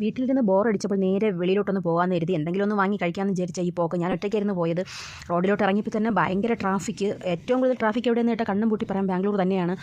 വീട്ടിലിരുന്ന് ബോറടിച്ചപ്പോൾ നേരെ വെളിയിലോട്ടൊന്ന് പോകാമെന്ന് കരുതി എന്തെങ്കിലും ഒന്ന് വാങ്ങി കഴിക്കാമെന്ന് വിചാരിച്ച ഈ പോക്ക്. ഞാൻ ഒറ്റയ്ക്കായിരുന്നു പോയത്. റോഡിലോട്ട് ഇറങ്ങിയപ്പോൾ തന്നെ ഭയങ്കര ട്രാഫിക്ക്. ഏറ്റവും കൂടുതൽ ട്രാഫിക്ക് എവിടെയെന്ന് കേട്ടാൽ കണ്ണും പൂട്ടി പറയാം ബാംഗ്ലൂർ തന്നെയാണ്.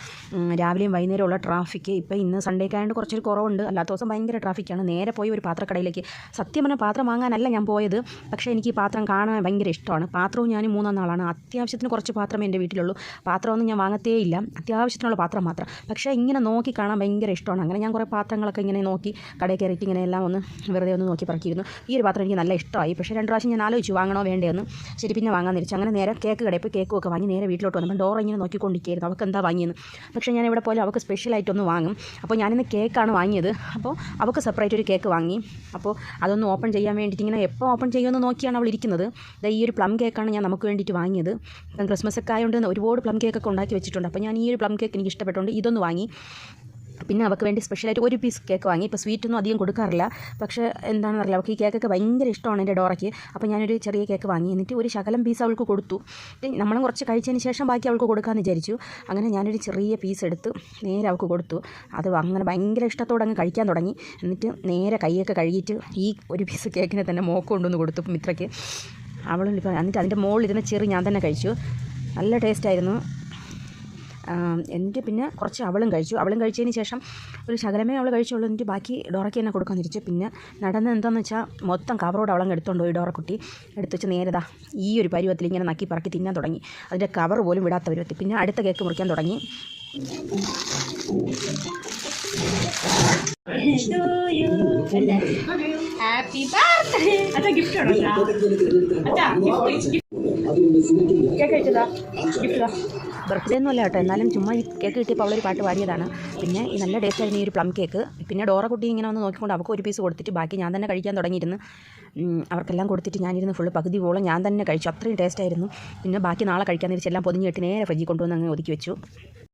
രാവിലെയും വൈകുന്നേരമുള്ള ട്രാഫിക്ക്. ഇപ്പോൾ ഇന്ന് സൺഡേക്ക് ആയതുകൊണ്ട് കുറച്ചൊരു കുറവുണ്ട്. അല്ലാത്ത ദിവസം ഭയങ്കര ട്രാഫിക്കാണ്. നേരെ പോയി ഒരു പാത്രക്കടയിലേക്ക്. സത്യം പറഞ്ഞാൽ പാത്രം വാങ്ങാനല്ല ഞാൻ പോയത്, പക്ഷേ എനിക്ക് ഈ പാത്രം കാണാൻ ഭയങ്കര ഇഷ്ടമാണ്. പാത്രവും ഞാൻ 3-ാം നാളാണ്. അത്യാവശ്യത്തിന് കുറച്ച് പാത്രമേ എൻ്റെ വീട്ടിലുള്ളൂ. പാത്രമൊന്നും ഞാൻ വാങ്ങത്തേ ഇല്ല, അത്യാവശ്യത്തിനുള്ള പാത്രം മാത്രം. പക്ഷേ ഇങ്ങനെ നോക്കി കാണാൻ ഭയങ്കര ഇഷ്ടമാണ്. അങ്ങനെ ഞാൻ കുറേ പാത്രങ്ങളൊക്കെ ഇങ്ങനെ നോക്കി കടയിൽ കയറിയിട്ട് ഇങ്ങനെ എല്ലാം ഒന്ന് വെറുതെ ഒന്ന് നോക്കി പറക്കിയിരുന്നു. ഈ ഒരു പാത്രം എനിക്ക് നല്ല ഇഷ്ടമായി. പക്ഷേ 2 പ്രാവശ്യം ഞാൻ ആലോചിച്ചു വാങ്ങണോ വേണ്ടതെന്ന്. ശരി, പിന്നെ വാങ്ങാൻ തിരിച്ചു. അങ്ങനെ നേരെ കേക്ക് കടയിൽ പോയി കേക്കും ഒക്കെ വാങ്ങി നേരെ വീട്ടിലോട്ട് വന്നപ്പോൾ ഡോർ ഇങ്ങനെ നോക്കിക്കൊണ്ടിരിക്കുകയായിരുന്നു അവൾക്ക് എന്താ വാങ്ങിയെന്ന്. പക്ഷേ ഞാൻ ഇവിടെ പോലും അവൾക്ക് സ്പെഷ്യലായിട്ടൊന്ന് വാങ്ങും. അപ്പോൾ ഞാനിന്ന് കേക്കാണ് വാങ്ങിയത്. അപ്പോൾ അവൾക്ക് സെപ്പറേറ്റ് ഒരു കേക്ക് വാങ്ങി. അപ്പോൾ അതൊന്ന് ഓപ്പൺ ചെയ്യാൻ വേണ്ടിയിട്ട് ഇങ്ങനെ എപ്പോൾ ഓപ്പൺ ചെയ്യുമെന്ന് നോക്കിയാണ് അവൾ ഇരിക്കുന്നത്. ഈ ഒരു പ്ലം കേക്കാണ് ഞാൻ നമുക്ക് വേണ്ടിയിട്ട് വാങ്ങിയത്. ക്രിസ്മസ് ഒക്കെ ആയതുകൊണ്ട് ഒരുപാട് പ്ലം കേക്കൊക്കെ ഉണ്ടാക്കി വെച്ചിട്ടുണ്ട്. അപ്പോൾ ഞാൻ ഈ ഒരു പ്ലം കേക്ക് എനിക്ക് ഇഷ്ടപ്പെട്ടുകൊണ്ട് ഇതൊന്ന് വാങ്ങി. പിന്നെ അവൾക്ക് വേണ്ടി സ്പെഷ്യലായിട്ട് ഒരു പീസ് കേക്ക് വാങ്ങി. ഇപ്പോൾ സ്വീറ്റൊന്നും അധികം കൊടുക്കാറില്ല, പക്ഷേ എന്താണെന്ന് അറിയില്ല, അവൾക്ക് ഈ കേക്കൊക്കെ ഭയങ്കര ഇഷ്ടമാണ് എൻ്റെ ഡോറയ്ക്ക്. അപ്പോൾ ഞാനൊരു ചെറിയ കേക്ക് വാങ്ങി. എന്നിട്ട് ഒരു ശകലം പീസ് അവൾക്ക് കൊടുത്തു. നമ്മളും കുറച്ച് കഴിച്ചതിന് ശേഷം ബാക്കി അവൾക്ക് കൊടുക്കാമെന്ന് വിചാരിച്ചു. അങ്ങനെ ഞാനൊരു ചെറിയ പീസ് എടുത്ത് നേരെ അവൾക്ക് കൊടുത്തു. അത് അങ്ങനെ ഭയങ്കര ഇഷ്ടത്തോടെ അങ്ങ് കഴിക്കാൻ തുടങ്ങി. എന്നിട്ട് നേരെ കൈയൊക്കെ കഴുകിയിട്ട് ഈ ഒരു പീസ് കേക്കിനെ തന്നെ മോക്ക് കൊണ്ടുവന്ന് കൊടുത്തു മിത്രയ്ക്ക്. അവളിപ്പോൾ എന്നിട്ട് അതിൻ്റെ മുകളിലിരുന്ന ചെറി ഞാൻ തന്നെ കഴിച്ചു. നല്ല ടേസ്റ്റായിരുന്നു. എന്നിട്ട് പിന്നെ കുറച്ച് അവളും കഴിച്ചതിന് ശേഷം ഒരു ശകലമേ അവൾ കഴിച്ചുള്ളൂ. എന്നിട്ട് ബാക്കി ഡോറയ്ക്ക് തന്നെ കൊടുക്കാൻ തിരിച്ചു. പിന്നെ നടന്ന് എന്താണെന്ന് വെച്ചാൽ മൊത്തം കവറോട് അവളങ്ങ് എടുത്തുകൊണ്ട് പോയി ഡോറക്കുട്ടി. എടുത്ത് വെച്ച് നേരതാ ഈ ഒരു പരുവത്തിൽ ഇങ്ങനെ നക്കി പറക്കി തിന്നാൻ തുടങ്ങി. അതിൻ്റെ കവർ പോലും വിടാത്ത പരുവത്തിൽ. പിന്നെ അടുത്ത കേക്ക് മുറിക്കാൻ തുടങ്ങി. ബർത്ത്ഡേ ഒന്നും അല്ല കേട്ടോ, എന്നാലും ചുമ്മാ ഈ കേക്ക് കിട്ടിയപ്പോൾ അവളൊരു പാട്ട് പാടിയതാണ്. പിന്നെ ഈ നല്ല ടേസ്റ്റായിരുന്നു ഈ ഒരു പ്ലം കേക്ക്. പിന്നെ ഡോറ കുട്ടി ഇങ്ങനെ വന്ന് നോക്കിക്കൊണ്ട് അവൾക്ക് ഒരു പീസ് കൊടുത്തിട്ട് ബാക്കി ഞാൻ തന്നെ കഴിക്കാൻ തുടങ്ങിയിരുന്നു. അവർക്കെല്ലാം കൊടുത്തിട്ട് ഞാനിരുന്ന് ഫുള്ള് പകുതി പോളം ഞാൻ തന്നെ കഴിച്ചു. അത്രയും ടേസ്റ്റായിരുന്നു. പിന്നെ ബാക്കി നാളെ കഴിക്കാൻ തിരിച്ചെല്ലാം പൊതിഞ്ഞ് കെട്ടി നേരെ ഫ്രിഡ്ജിൽ കൊണ്ടുവന്ന് അങ്ങ് ഒതുക്കി വെച്ചു.